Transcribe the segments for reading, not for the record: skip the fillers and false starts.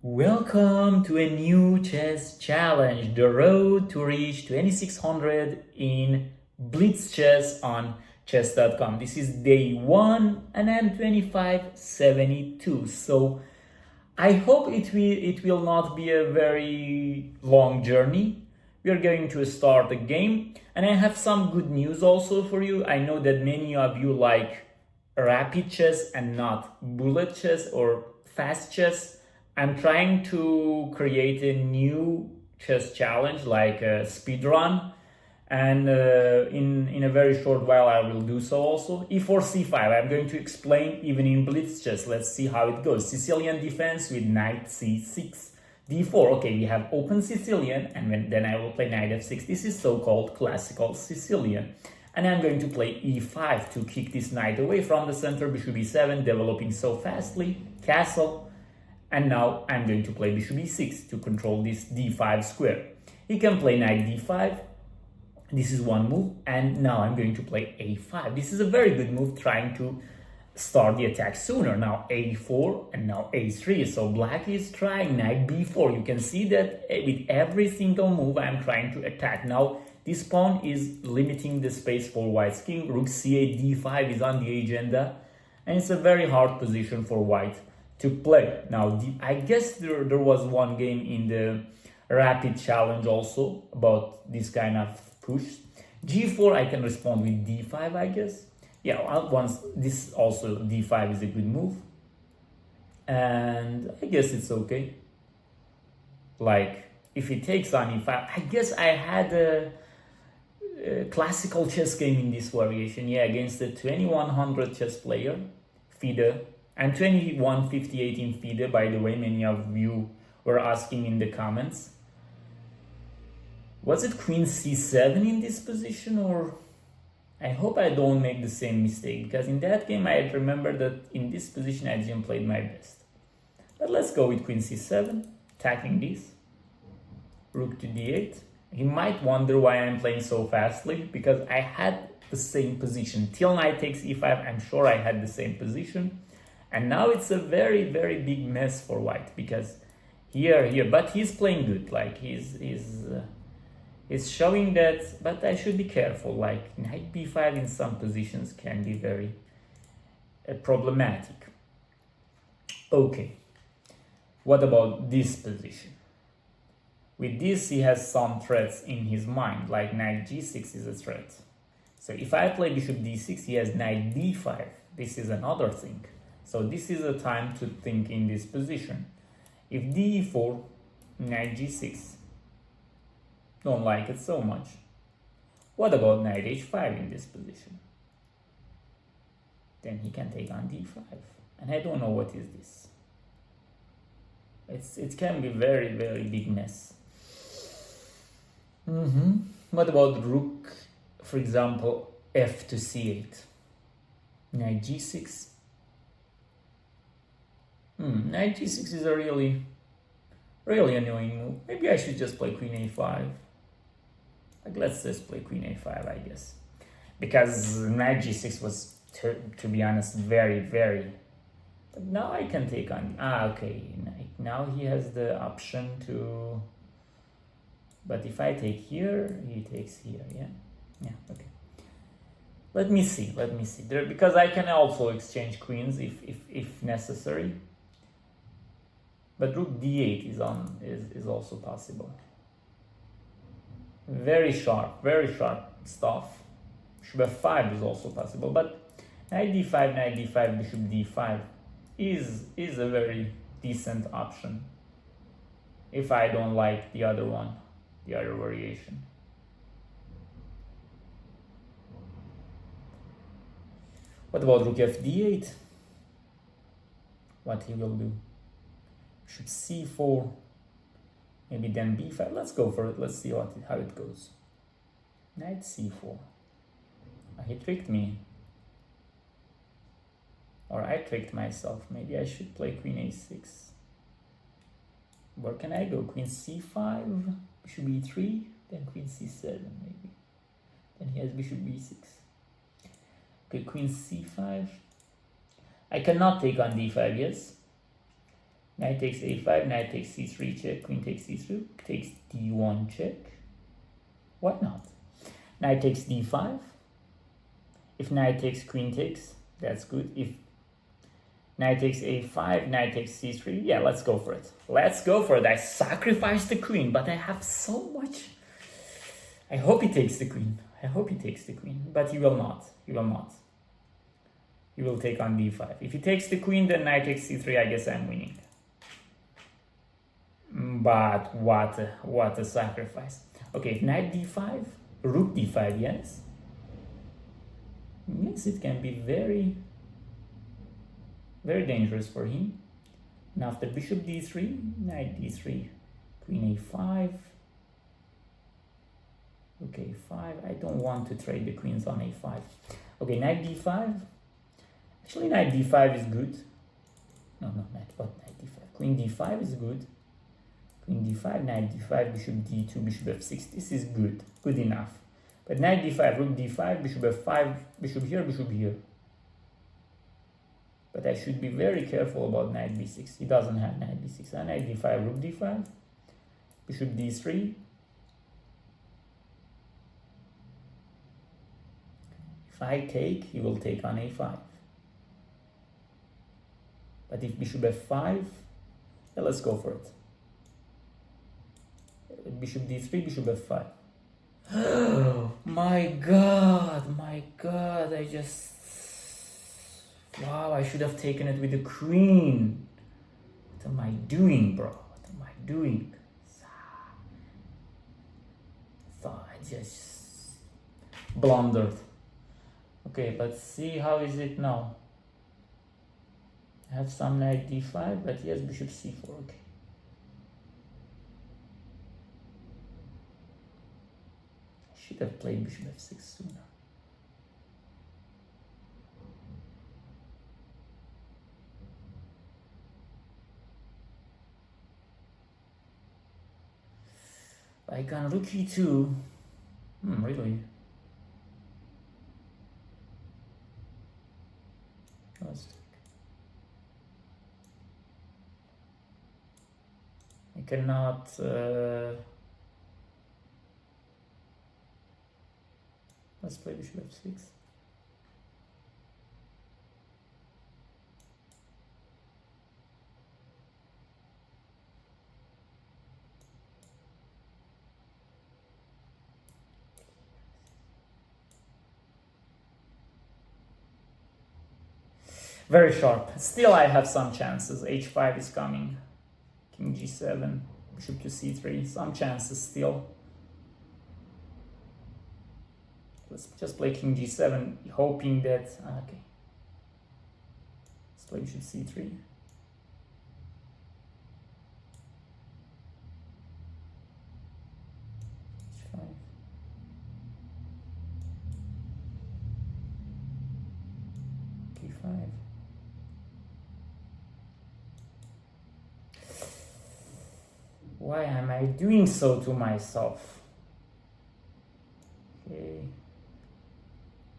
Welcome to a new chess challenge, the road to reach 2600 in Blitz chess on chess.com. This is day 1 and I'm 2572. So I hope it will not be a very long journey. We are going to start the game and I have some good news also for you. I know that many of you like rapid chess and not bullet chess or fast chess. I'm trying to create a new chess challenge like a speed run, and in a very short while I will do so also. E4 c5, I'm going to explain even in blitz chess. Let's see how it goes. Sicilian defense with knight c6. d4, okay, we have open Sicilian, and then I will play knight f6. This is so-called classical Sicilian. And I'm going to play e5 to kick this knight away from the center. Bishop e7, developing so fastly. Castle. And now I'm going to play bishop e6 to control this d5 square. He can play knight d5. This is one move. And now I'm going to play a5. This is a very good move, trying to start the attack sooner. Now a4 and now a3. So black is trying knight b4. You can see that with every single move I'm trying to attack. Now this pawn is limiting the space for white's king. Rook c8, d5 is on the agenda. And it's a very hard position for white to play. Now, I guess there was one game in the rapid challenge also about this kind of push. G4, I can respond with D5, I guess. Yeah, once this also D5 is a good move. And I guess it's okay. Like, if it takes on E5, I guess I had a classical chess game in this variation. Yeah, against a 2100 chess player, FIDE. And 2158 in FIDE, by the way, many of you were asking in the comments. Was it queen c7 in this position, or I hope I don't make the same mistake, because in that game I remember that in this position I didn't play my best. But let's go with queen c7, attacking this. Rook to d8. He might wonder why I'm playing so fastly, because I had the same position. Till knight takes e5, I'm sure I had the same position. And now it's a very, very big mess for white, because here, but he's playing good. Like he's showing that, but I should be careful. Like knight b5 in some positions can be very problematic. Okay, what about this position? With this, he has some threats in his mind, like knight g6 is a threat. So if I play bishop d6, he has knight d5. This is another thing. So this is a time to think in this position. If d4, knight g6, don't like it so much. What about knight h5 in this position? Then he can take on d5. And I don't know what is this. It can be very, very big mess. What about rook, for example, f to c8? Knight g6. Knight g6 is a really annoying move. Maybe I should just play queen a5. Like, let's just play queen a5, I guess. Because knight g6 was, to be honest, very... But now I can take on... okay. Now he has the option to... But if I take here, he takes here, yeah? Yeah, okay. Let me see. Because I can also exchange queens if necessary. But rook d8 is also possible. Very sharp stuff. Bishop f5 is also possible. But knight d5, bishop d5 is a very decent option. If I don't like the other one, the other variation. What about rook f d8? What he will do? Bishop c4, maybe then b5. Let's go for it. Let's see how it goes. Knight c4. He tricked me. Or I tricked myself. Maybe I should play queen a6. Where can I go? Queen c5, bishop e3, then queen c7 maybe. Then he has bishop b6. Okay, queen c5. I cannot take on d5, yes? Knight takes a5, knight takes c3 check, queen takes c3, takes d1 check. Why not? Knight takes d5. If knight takes, queen takes, that's good. If knight takes a5, knight takes c3, yeah, let's go for it. Let's go for it. I sacrificed the queen, but I have so much. I hope he takes the queen. I hope he takes the queen, but he will not. He will not. He will take on d5. If he takes the queen, then knight takes c3, I guess I'm winning. But what a sacrifice. Okay, knight d5, rook d5, yes. Yes, it can be very, very dangerous for him. And after bishop d3, knight d3, queen a5, rook a5. I don't want to trade the queens on a5. Okay, knight d5. Actually, knight d5 is good. No, knight d5. Queen d5 is good. Queen d5, knight d5, bishop d2, bishop f6. This is good, good enough. But knight d5, rook d5, bishop f5, bishop here, bishop here. But I should be very careful about knight b6. He doesn't have knight b6. Knight d5, rook d5, bishop d3. If I take, he will take on a5. But if bishop f5, yeah, let's go for it. Bishop d3, bishop f5. Oh my god, I just... Wow, I should have taken it with the queen. What am I doing, bro? What am I doing? Thought I just blundered. Okay, let's see how is it now. I have some knight d5, but yes, bishop c4, okay. Should have played bishop f6 sooner. I can rook e2. Really? I cannot. Let's play bishop f6. Very sharp. Still I have some chances. h5 is coming. King g7, bishop to c3. Some chances still. Let's just play king g7, hoping that... okay. Let's play bishop c3. h5. d5. Why am I doing so to myself? Okay.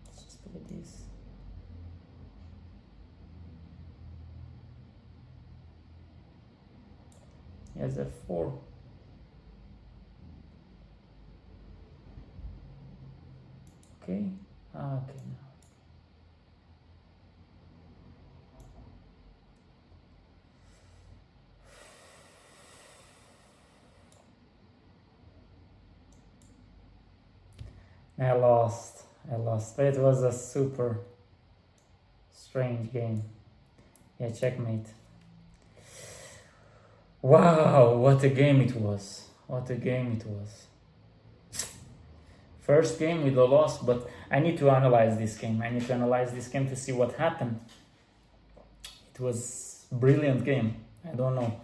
Let's just play this. Yes, f4. Okay. Okay, now. I lost, but it was a super strange game. Yeah, checkmate. Wow, what a game it was. What a game it was. First game with a loss, but I need to analyze this game. I need to analyze this game to see what happened. It was a brilliant game. I don't know.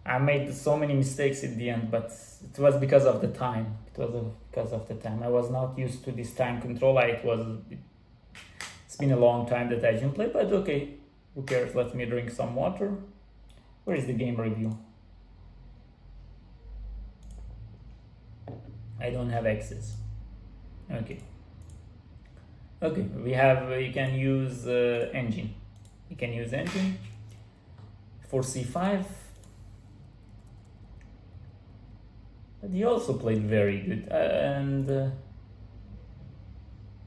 I made so many mistakes at the end, but it was because of the time. It was because of the time. I was not used to this time control. It's been a long time that I didn't play, but okay. Who cares? Let me drink some water. Where is the game review? I don't have access. Okay. Okay, you can use engine. You can use engine. for c5. But he also played very good,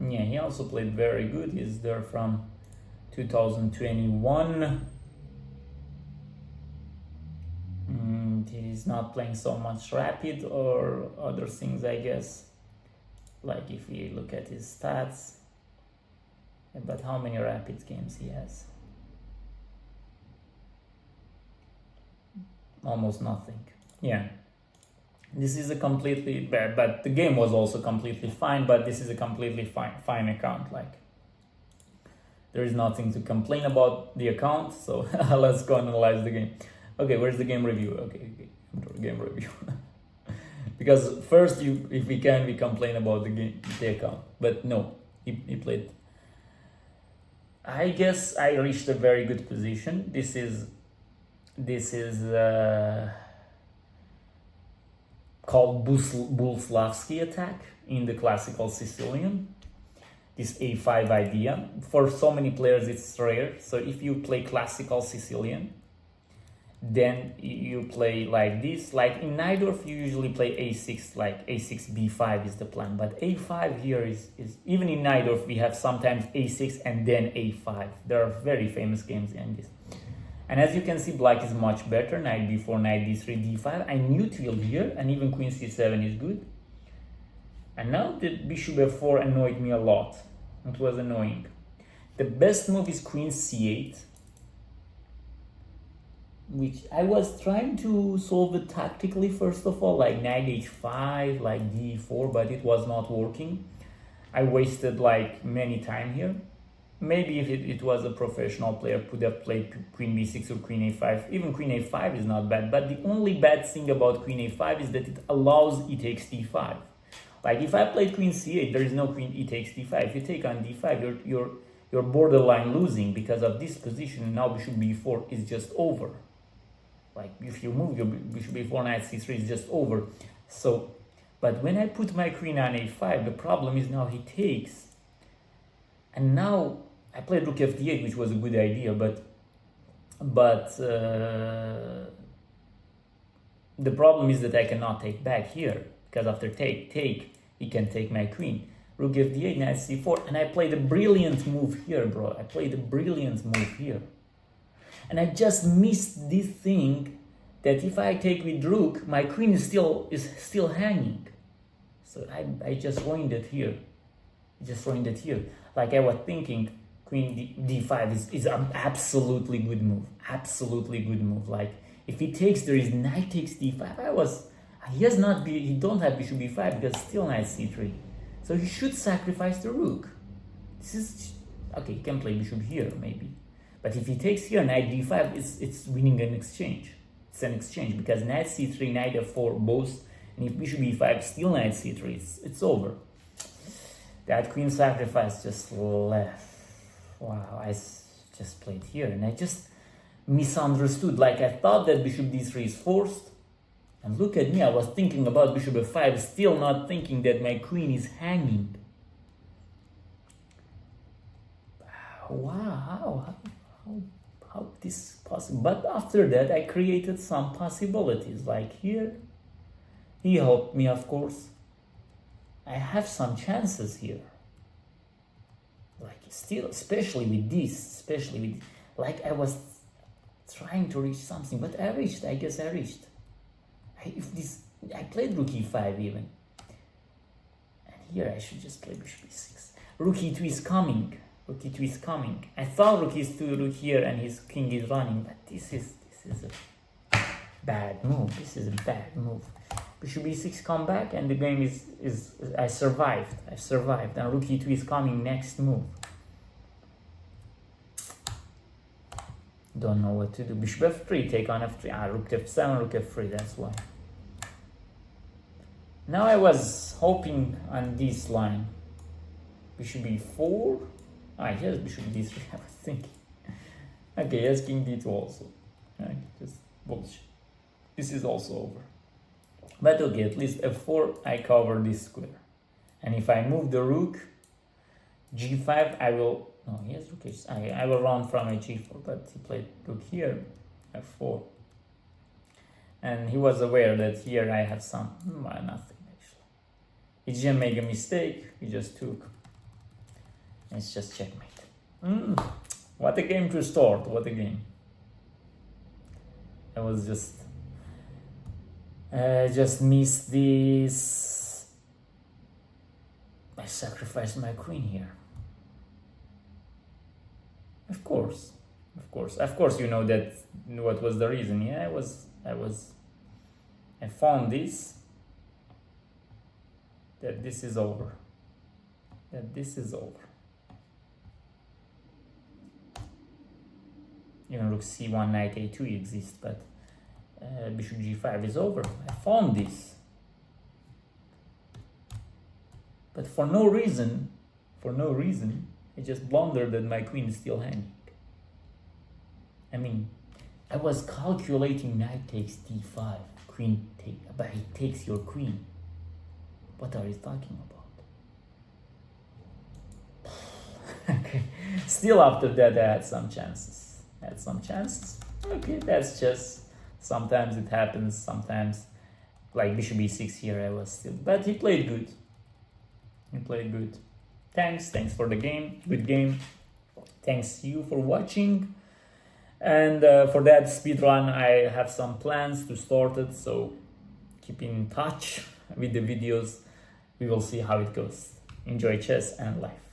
yeah, he also played very good. He's there from 2021. He's not playing so much rapid or other things, I guess. Like if we look at his stats, but how many rapid games he has? Almost nothing. Yeah. This is a completely bad, but the game was also completely fine, but this is a completely fine account. Like, there is nothing to complain about the account, so let's go analyze the game. Okay, where's the game review? Okay, game review. Because first, if we can, we complain about the account, but no, he played. I guess I reached a very good position. This is called Bulslavsky attack in the classical Sicilian. This a5 idea. For so many players it's rare. So if you play classical Sicilian, then you play like this. Like in Najdorf you usually play a6, like a6 b5 is the plan. But a5 here is even in Najdorf we have sometimes a6 and then a5. There are very famous games in this. And as you can see, black is much better. Knight b4, knight d3, d5. I neutral here, and even queen c7 is good. And now the bishop f4 annoyed me a lot. It was annoying. The best move is queen c8, which I was trying to solve it tactically first of all, like knight h5, like d4, but it was not working. I wasted like many time here. Maybe if it was a professional player, could have played queen b6 or queen a5. Even queen a5 is not bad, but the only bad thing about queen a5 is that it allows e takes d5. Like if I played queen c8, there is no queen e takes d5. If you take on d5, you're borderline losing because of this position. Now bishop b4 is just over. Like if you move your bishop b4, knight c3 is just over. So, but when I put my queen on a5, the problem is now he takes, and now I played rook f8, which was a good idea, but the problem is that I cannot take back here, because after take, he can take my queen. Rook f8, knight c4, and I played a brilliant move here, bro. I played a brilliant move here. And I just missed this thing that if I take with rook, my queen is still hanging. So I just ruined it here. Like I was thinking, queen d5 is an absolutely good move. Like if he takes, there is knight takes d5. He don't have bishop b5 because still knight c3. So he should sacrifice the rook. This is okay. He can play bishop here maybe, but if he takes here knight d5, it's winning an exchange. It's an exchange because knight c3, knight f4 both, and if bishop b5 still knight c3, it's over. That queen sacrifice just left. Wow, I just played here and I just misunderstood. Like I thought that bishop d3 is forced. And look at me, I was thinking about bishop f5, still not thinking that my queen is hanging. Wow, how this is possible? But after that, I created some possibilities. Like here, he helped me, of course. I have some chances here. Like still, especially with this, like I was trying to reach something, but I guess I reached. I played rook e5 even. And here I should just play bishop e6. Rook e2 is coming. I thought rook e2, rook here, and his king is running, but this is a bad move. Bishop e6 come back, and the game is I survived. And rook e2 is coming next move. Don't know what to do. Bishop f3, take on f3. Rook f7, rook f3, that's why. Now I was hoping on this line. Bishop e4. Here's bishop d3, I was thinking. Okay, here's king d2 also. Okay, just bullshit. This is also over. But okay, at least f4, I cover this square. And if I move the rook, g5, I will... No, yes, rook h. I will run from a g4, but he played rook here. f4. And he was aware that here I have some, nothing actually. He didn't make a mistake, he just took. It's just checkmate. What a game to start, what a game. I was just missed this. I sacrificed my queen here. Of course, you know that what was the reason. Yeah, I found this, that this is over. Even rook c1, knight a2 exists, but bishop g5 is over. I found this. But for no reason, I just blundered that my queen is still hanging. I mean, I was calculating knight takes d5, queen take, but he takes your queen. What are you talking about? Okay, still after that I had some chances. Okay, that's just, sometimes it happens, sometimes, like bishop e6 here I was still, but he played good. Thanks for the game, good game. Thanks you for watching. And for that speedrun, I have some plans to start it, so keep in touch with the videos. We will see how it goes. Enjoy chess and life.